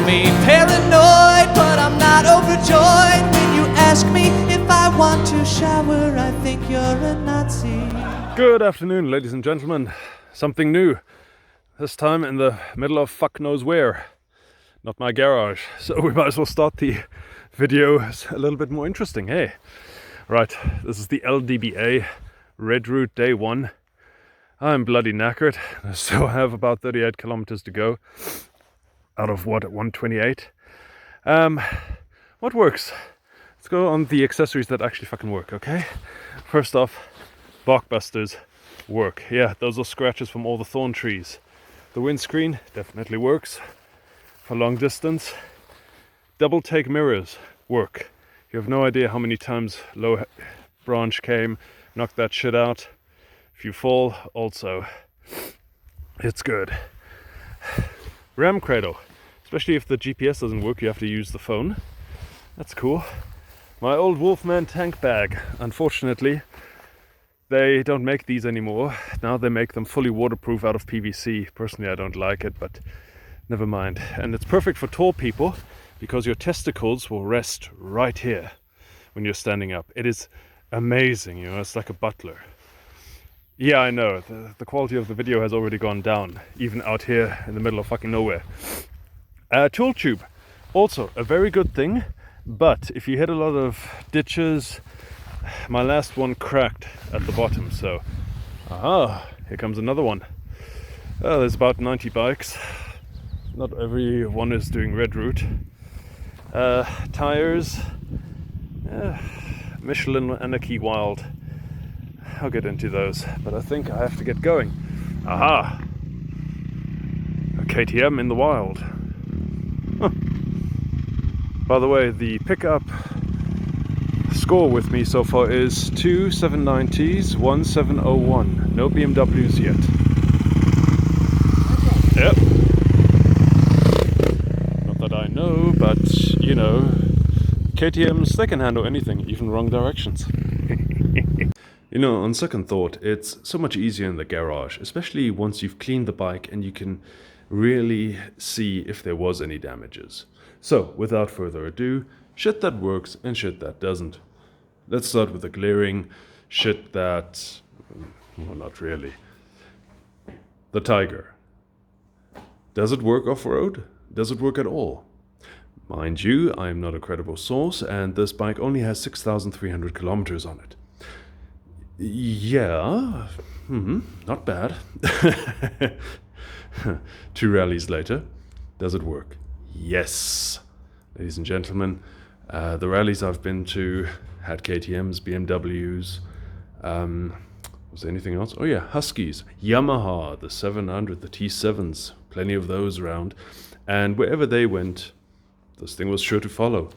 me paranoid, but I'm not overjoyed when you ask me if I want to shower. I think you're a Nazi. Good afternoon, ladies and gentlemen. Something new. This time in the middle of fuck knows where. Not my garage. So we might as well start the video a little bit more interesting, hey? Right, this is the LDBA Red Route Day 1. I'm bloody knackered. So I have about 38 kilometers to go. Out of what, 128? What works? Let's go on the accessories that actually fucking work, okay? First off, blockbusters work. Yeah, those are scratches from all the thorn trees. The windscreen definitely works for long distance. Double take mirrors work. You have no idea how many times low branch came, knocked that shit out. If you fall, also, it's good. Ram cradle, especially if the GPS doesn't work, you have to use the phone. That's cool. My old Wolfman tank bag, unfortunately, they don't make these anymore. Now they make them fully waterproof out of PVC. Personally, I don't like it, but never mind. And it's perfect for tall people because your testicles will rest right here when you're standing up. It is amazing, you know, it's like a butler. Yeah, I know, the quality of the video has already gone down, even out here in the middle of fucking nowhere. Tool tube, also a very good thing, but if you hit a lot of ditches, my last one cracked at the bottom, so here comes another one. There's about 90 bikes. Not every one is doing Red Route. Tires, Michelin Anarchy Wild. I'll get into those, but I think I have to get going. Aha! A KTM in the wild. Huh. By the way, the pickup score with me so far is 2 790s, 1701. No BMWs yet. Yep. Not that I know, but you know, KTMs, they can handle anything, even wrong directions. You know, on second thought, it's so much easier in the garage, especially once you've cleaned the bike and you can really see if there was any damages. So, without further ado, shit that works and shit that doesn't. Let's start with the glaring shit that... well, not really. The Tiger. Does it work off-road? Does it work at all? Mind you, I am not a credible source, and this bike only has 6,300 kilometers on it. Yeah, not bad. 2 rallies later, does it work? Yes. Ladies and gentlemen, the rallies I've been to had KTMs, BMWs, was there anything else? Oh yeah, Huskies, Yamaha, the 700, the T7s, plenty of those around. And wherever they went, this thing was sure to follow.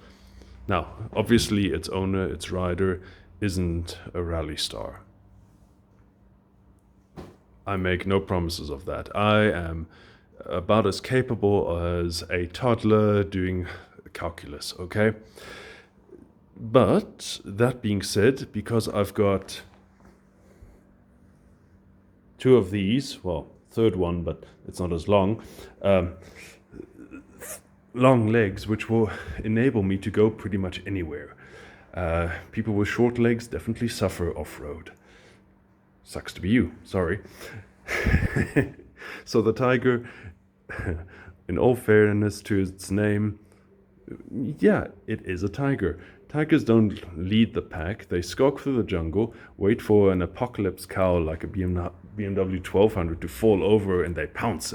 Now, obviously its owner, its rider, isn't a rally star. I make no promises of that. I am about as capable as a toddler doing calculus, okay? But that being said, because I've got 2 of these, well, third one, but it's not as long, long legs, which will enable me to go pretty much anywhere. People with short legs definitely suffer off-road. Sucks to be you, sorry. So the Tiger, in all fairness to its name, yeah, it is a tiger. Tigers don't lead the pack, they skulk through the jungle, wait for an apocalypse cow like a BMW 1200 to fall over and they pounce.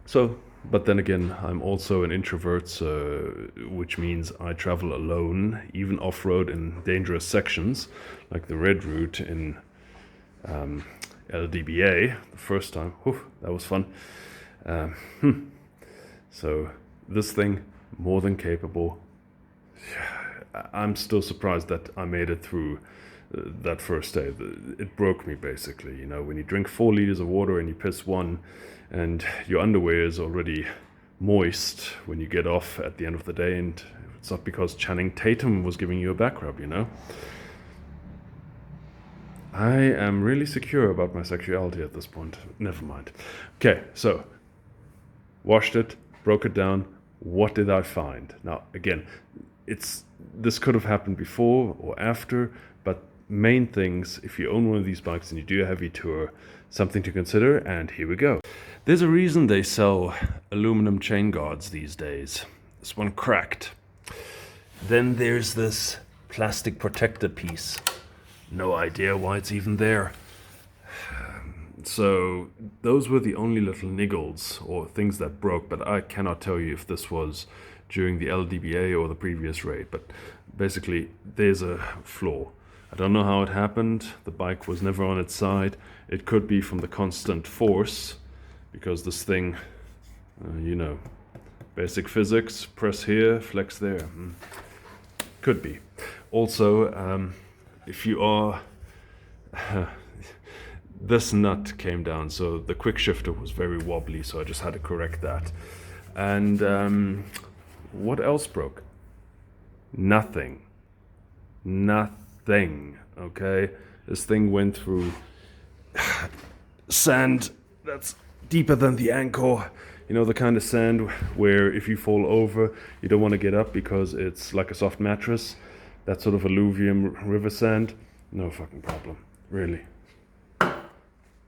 So, but then again, I'm also an introvert, which means I travel alone, even off-road in dangerous sections, like the Red Route in LDBA, the first time. Whew, that was fun. So, this thing, more than capable. I'm still surprised that I made it through that first day. It broke me, basically. You know, when you drink 4 liters of water and you piss 1, and your underwear is already moist when you get off at the end of the day, and it's not because Channing Tatum was giving you a back rub, you know? I am really secure about my sexuality at this point. Never mind. Okay, so washed it, broke it down. What did I find? Now, again, this could have happened before or after, but main things, if you own one of these bikes and you do a heavy tour, something to consider, and here we go. There's a reason they sell aluminum chain guards these days. This one cracked. Then there's this plastic protector piece. No idea why it's even there. So those were the only little niggles or things that broke, but I cannot tell you if this was during the LDBA or the previous raid. But basically, there's a flaw. I don't know how it happened. The bike was never on its side. It could be from the constant force, because this thing, you know, basic physics, press here, flex there. Could be. Also, if you are... this nut came down, so the quick shifter was very wobbly, so I just had to correct that. And what else broke? Nothing. Nothing, okay? This thing went through sand that's deeper than the ankle. You know, the kind of sand where if you fall over, you don't want to get up because it's like a soft mattress. That sort of alluvium river sand. No fucking problem, really.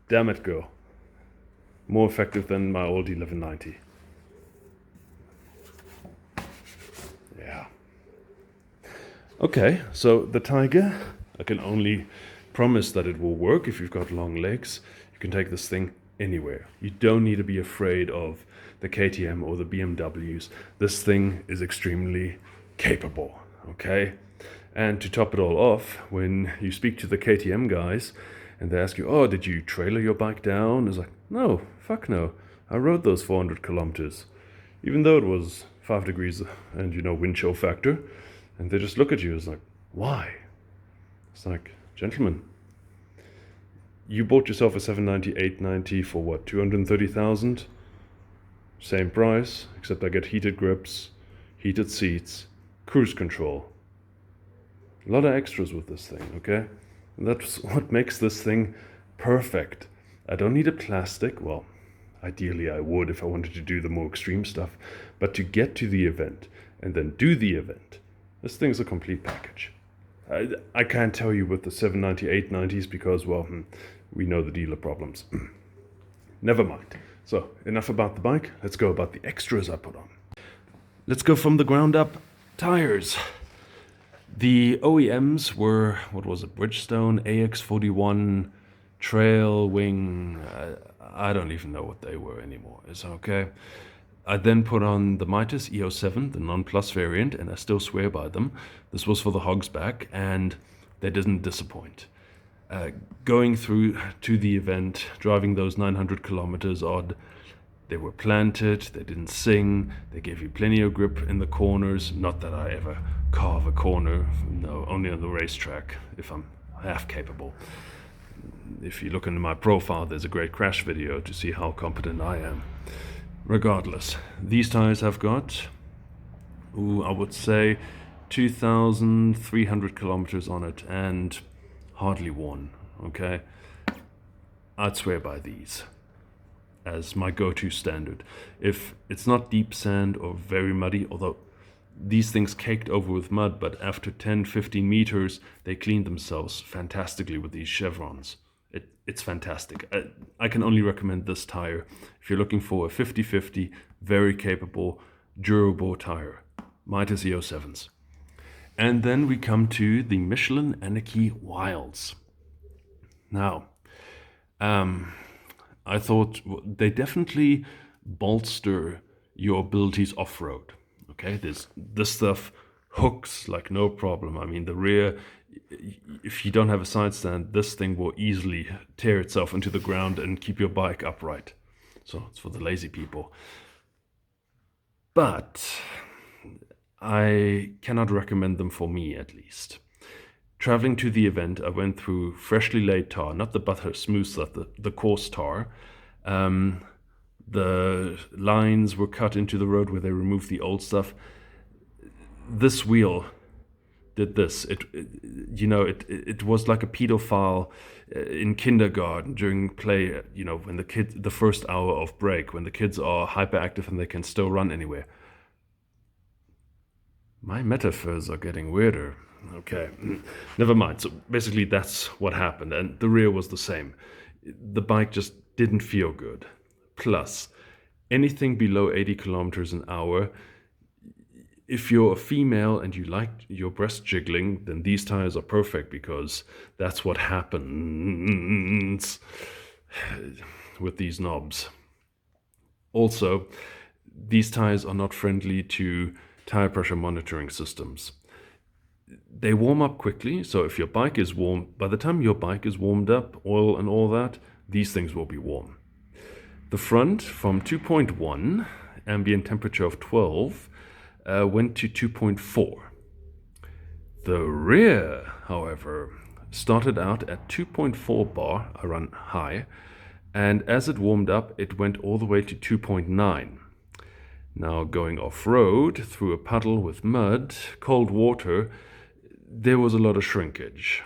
Damn it, girl. More effective than my old 1190. Yeah. Okay, so the Tiger, I can only promise that it will work if you've got long legs. You can take this thing anywhere. You don't need to be afraid of the KTM or the BMWs. This thing is extremely capable, okay? And to top it all off, when you speak to the KTM guys and they ask you, oh, did you trailer your bike down? It's like, no, fuck no. I rode those 400 kilometers, even though it was 5 degrees and, you know, wind chill factor. And they just look at you, it's like, why? It's like, gentlemen, you bought yourself a 790, 890 for what, 230,000? Same price, except I get heated grips, heated seats, cruise control. A lot of extras with this thing, okay? And that's what makes this thing perfect. I don't need a plastic, well, ideally I would if I wanted to do the more extreme stuff, but to get to the event and then do the event, this thing's a complete package. I can't tell you with the 790, 890s because, well, we know the dealer problems. Never mind. So, enough about the bike. Let's go about the extras I put on. Let's go from the ground up. Tires. The OEMs were, what was it, Bridgestone, AX41, Trail, Wing, I don't even know what they were anymore. It's okay. I then put on the Mitas EO7, the non-plus variant, and I still swear by them. This was for the Hogsback, and they didn't disappoint. Going through to the event, driving those 900 kilometers odd, they were planted, they didn't sing, they gave you plenty of grip in the corners. Not that I ever carve a corner, no, only on the racetrack, if I'm half capable. If you look into my profile, there's a great crash video to see how competent I am. Regardless, these tires have got, I would say, 2,300 kilometers on it and hardly worn, okay? I'd swear by these as my go-to standard. If it's not deep sand or very muddy, although these things caked over with mud, but after 10-15 meters, they cleaned themselves fantastically with these chevrons. It's fantastic. I can only recommend this tire if you're looking for a 50-50, very capable, durable tire. Mitas EO7s. And then we come to the Michelin Anarchy Wilds. Now, I thought they definitely bolster your abilities off-road. Okay, this stuff hooks like no problem. I mean, the rear, if you don't have a side stand, this thing will easily tear itself into the ground and keep your bike upright. So it's for the lazy people. But I cannot recommend them for me, at least. Traveling to the event, I went through freshly laid tar, not the butter smooth stuff, the coarse tar. The lines were cut into the road where they removed the old stuff. This wheel did this. It was like a pedophile in kindergarten during play, when the first hour of break, when the kids are hyperactive and they can still run anywhere. My metaphors are getting weirder. Okay, never mind. So basically that's what happened, and the rear was the same. The bike just didn't feel good. Plus, anything below 80 kilometers an hour, if you're a female and you like your breast jiggling, then these tires are perfect, because that's what happens with these knobs. Also, these tires are not friendly to tire pressure monitoring systems. They warm up quickly, so if your bike is warm, by the time your bike is warmed up, oil and all that, these things will be warm. The front, from 2.1, ambient temperature of 12, went to 2.4. The rear, however, started out at 2.4 bar, I run high, and as it warmed up, it went all the way to 2.9. Now, going off-road, through a puddle with mud, cold water, there was a lot of shrinkage.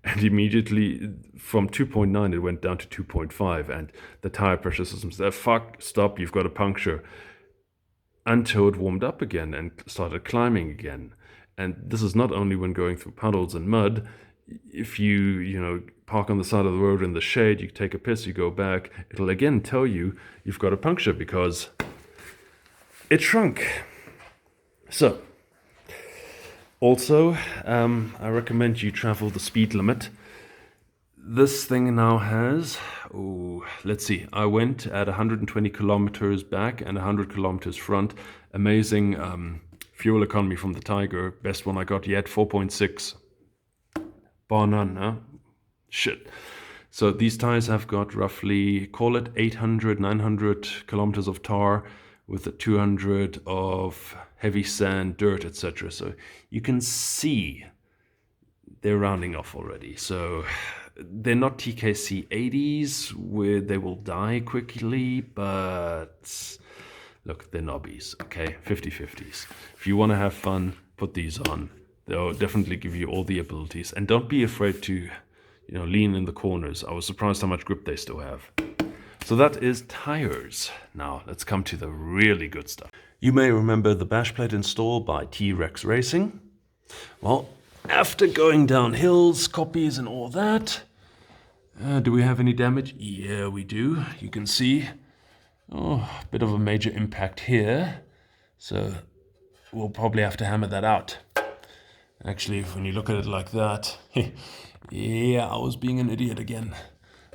And immediately, from 2.9, it went down to 2.5, and the tire pressure system said, fuck, stop, you've got a puncture. Until it warmed up again and started climbing again. And this is not only when going through puddles and mud. If you park on the side of the road in the shade, you take a piss, you go back, it'll again tell you you've got a puncture because it shrunk. So, also, I recommend you travel the speed limit. This thing now has, let's see, I went at 120 kilometers back and 100 kilometers front. Amazing fuel economy from the Tiger. Best one I got yet, 4.6. Bar none, huh? Shit. So these tires have got roughly, call it 800, 900 kilometers of tar with a 200 of heavy sand, dirt, etc. So you can see they're rounding off already. So they're not TKC 80s where they will die quickly, but look, they're knobbies, okay? 50-50s. If you want to have fun, put these on. They'll definitely give you all the abilities. And don't be afraid to, lean in the corners. I was surprised how much grip they still have. So that is tires. Now, let's come to the really good stuff. You may remember the bash plate install by T-Rex Racing. Well, after going down hills, copies and all that, do we have any damage? Yeah, we do. You can see, a bit of a major impact here. So we'll probably have to hammer that out. Actually, when you look at it like that, yeah, I was being an idiot again.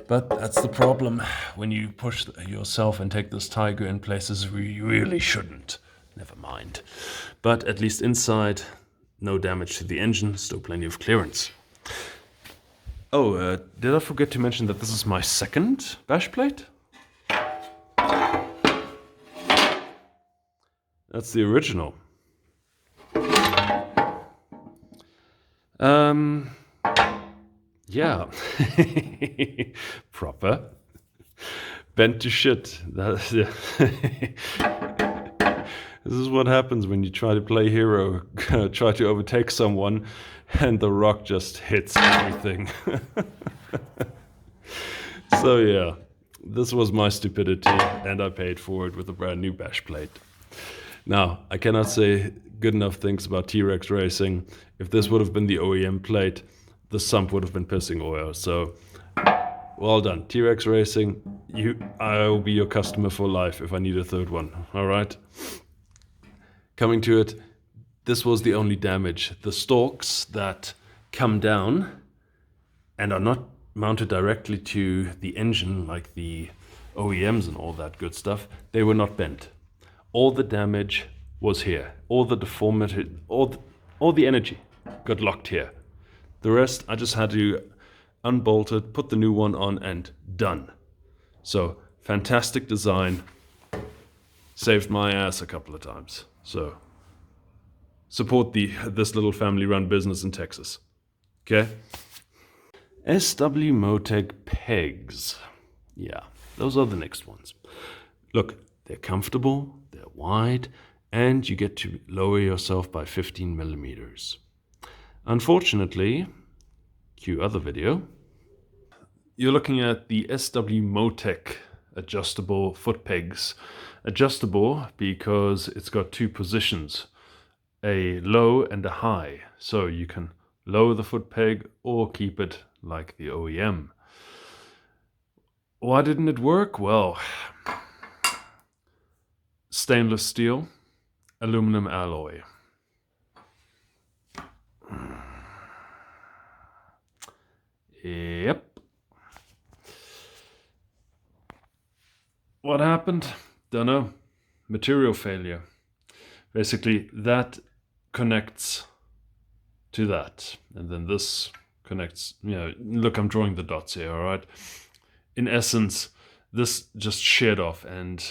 But that's the problem when you push yourself and take this Tiger in places where you really shouldn't. Never mind. But at least inside, no damage to the engine, still plenty of clearance. Oh, did I forget to mention that this is my second bash plate? That's the original. Yeah. Proper. Bent to shit. This is what happens when you try to play hero, try to overtake someone, and the rock just hits everything. So yeah, this was my stupidity, and I paid for it with a brand new bash plate. Now, I cannot say good enough things about T-Rex Racing. If this would have been the OEM plate, the sump would have been pissing oil. So, well done. T-Rex Racing, I'll be your customer for life if I need a third one. All right? Coming to it, this was the only damage. The stalks that come down and are not mounted directly to the engine like the OEMs and all that good stuff, they were not bent. All the damage was here. All the deformity, all the energy got locked here. The rest, I just had to unbolt it, put the new one on, and done. So, fantastic design. Saved my ass a couple of times. So, support this little family-run business in Texas. Okay? sw-motech pegs. Yeah, those are the next ones. Look, they're comfortable, they're wide, and you get to lower yourself by 15 millimeters. Unfortunately, cue other video, you're looking at the sw-motech adjustable foot pegs. Adjustable because it's got two positions, a low and a high. So you can lower the foot peg or keep it like the OEM. Why didn't it work? Well, stainless steel, aluminum alloy. Yep. What happened? Dunno. Material failure. Basically, that connects to that. And then this connects, look, I'm drawing the dots here, all right? In essence, this just sheared off, and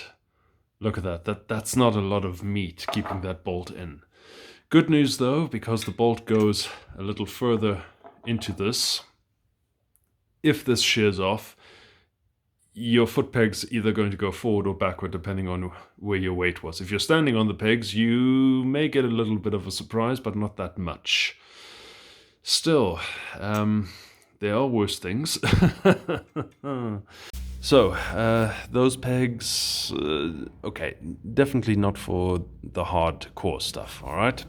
look at that. That's not a lot of meat keeping that bolt in. Good news though, because the bolt goes a little further into this. If this shears off, your foot peg's either going to go forward or backward depending on where your weight was. If you're standing on the pegs, you may get a little bit of a surprise, but not that much. Still, there are worse things. So, those pegs, okay, definitely not for the hardcore stuff, all right?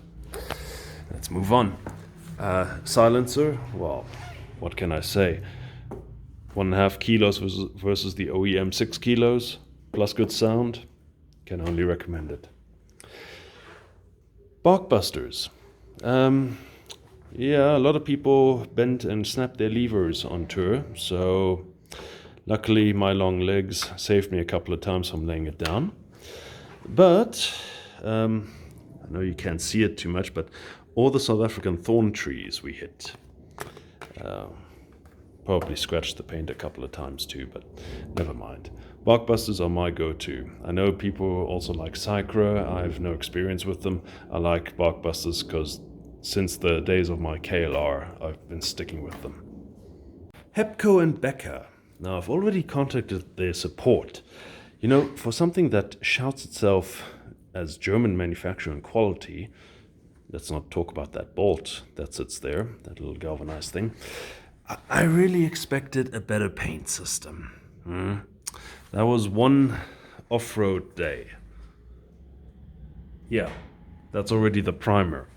Let's move on. Silencer, well, what can I say? 1.5 kilos versus the OEM 6 kilos, plus good sound, can only recommend it. Barkbusters. Yeah, a lot of people bent and snapped their levers on tour, so luckily my long legs saved me a couple of times from laying it down. But, I know you can't see it too much, but all the South African thorn trees we hit. Probably scratched the paint a couple of times too, but never mind. Barkbusters are my go-to. I know people also like Cycra. I have no experience with them. I like Barkbusters because since the days of my KLR, I've been sticking with them. Hepco and Becker. Now, I've already contacted their support. For something that shouts itself as German manufacturer and quality, let's not talk about that bolt that sits there, that little galvanized thing. I really expected a better paint system. That was one off-road day. Yeah, that's already the primer.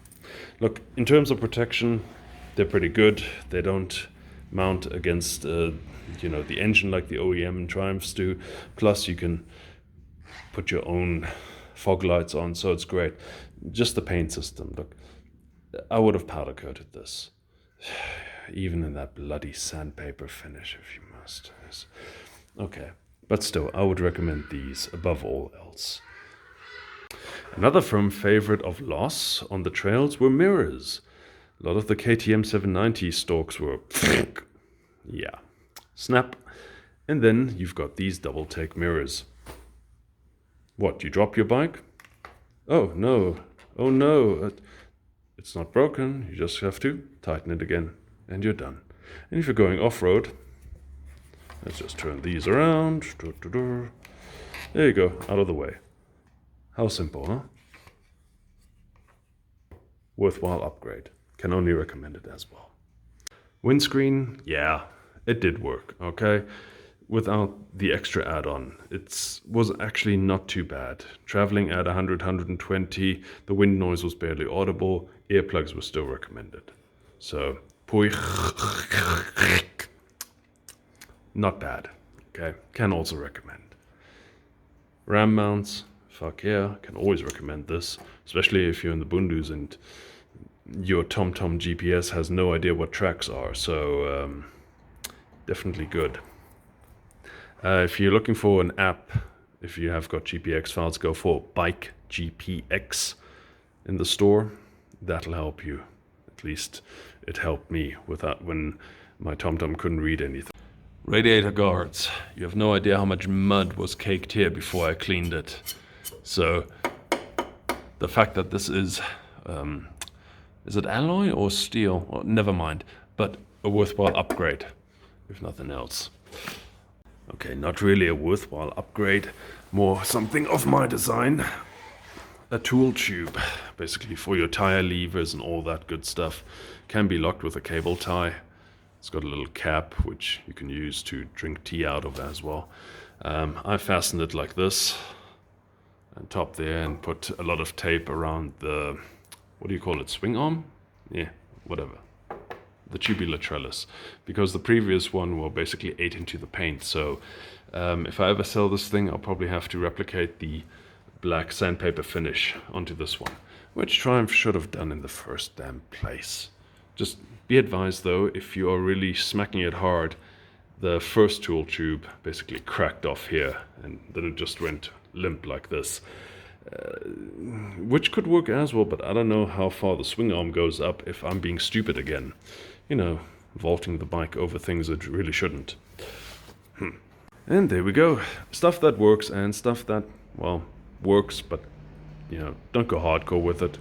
Look, in terms of protection, they're pretty good. They don't mount against, the engine like the OEM and Triumphs do. Plus, you can put your own fog lights on, so it's great. Just the paint system. Look, I would have powder coated this. Even in that bloody sandpaper finish, if you must. Yes. Okay, but still, I would recommend these above all else. Another firm favorite of loss on the trails were mirrors. A lot of the KTM 790 stalks were yeah, snap. And then you've got these double take mirrors. What, you drop your bike? Oh no, it's not broken. You just have to tighten it again. And you're done. And if you're going off-road, let's just turn these around. There you go, out of the way. How simple, huh? Worthwhile upgrade. Can only recommend it as well. Windscreen, yeah, it did work, okay? Without the extra add-on, it was actually not too bad. Traveling at 100, 120, the wind noise was barely audible. Earplugs were still recommended. So, not bad, okay? Can also recommend. Ram mounts, fuck yeah, can always recommend this, especially if you're in the Bundus and your TomTom GPS has no idea what tracks are, so definitely good. If you're looking for an app, if you have got GPX files, go for Bike GPX in the store. That'll help you. At least it helped me with that when my TomTom couldn't read anything. Radiator guards. You have no idea how much mud was caked here before I cleaned it. So the fact that this is it alloy or steel? Well, never mind, but a worthwhile upgrade, if nothing else. Okay, not really a worthwhile upgrade, more something of my design. A tool tube. basically for your tire levers and all that good stuff. Can be locked with a cable tie. It's got a little cap which you can use to drink tea out of as well. I fastened it like this on top there and put a lot of tape around the, what do you call it, swing arm? Yeah, whatever. The tubular trellis, because the previous one will basically ate into the paint. So if I ever sell this thing, I'll probably have to replicate the black sandpaper finish onto this one, which Triumph should have done in the first damn place. Just be advised though, if you are really smacking it hard, the first tool tube basically cracked off here and then it just went limp like this, which could work as well, but I don't know how far the swing arm goes up if I'm being stupid again, you know, vaulting the bike over things it really shouldn't. And there we go, stuff that works and stuff that, well, works, but you know, don't go hardcore with it.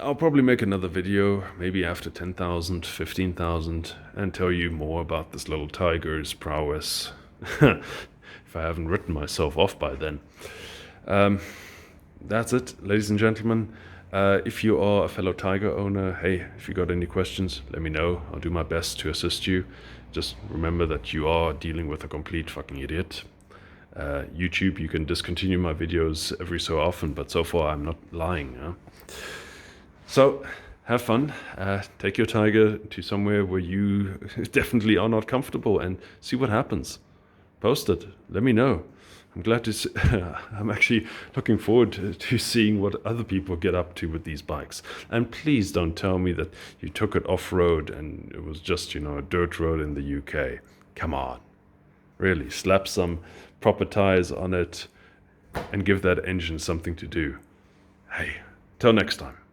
I'll probably make another video, maybe after 10,000, 15,000, and tell you more about this little tiger's prowess, if I haven't written myself off by then. That's it, ladies and gentlemen. If you are a fellow tiger owner, hey, if you got any questions, let me know. I'll do my best to assist you. Just remember that you are dealing with a complete fucking idiot. YouTube, you can discontinue my videos every so often, but so far I'm not lying. Huh? So, have fun. Take your tiger to somewhere where you definitely are not comfortable and see what happens. Post it. Let me know. I'm glad to see, I'm actually looking forward to seeing what other people get up to with these bikes. And please don't tell me that you took it off-road and it was just, you know, a dirt road in the UK. Come on. Really, slap some proper tires on it and give that engine something to do. Hey, till next time.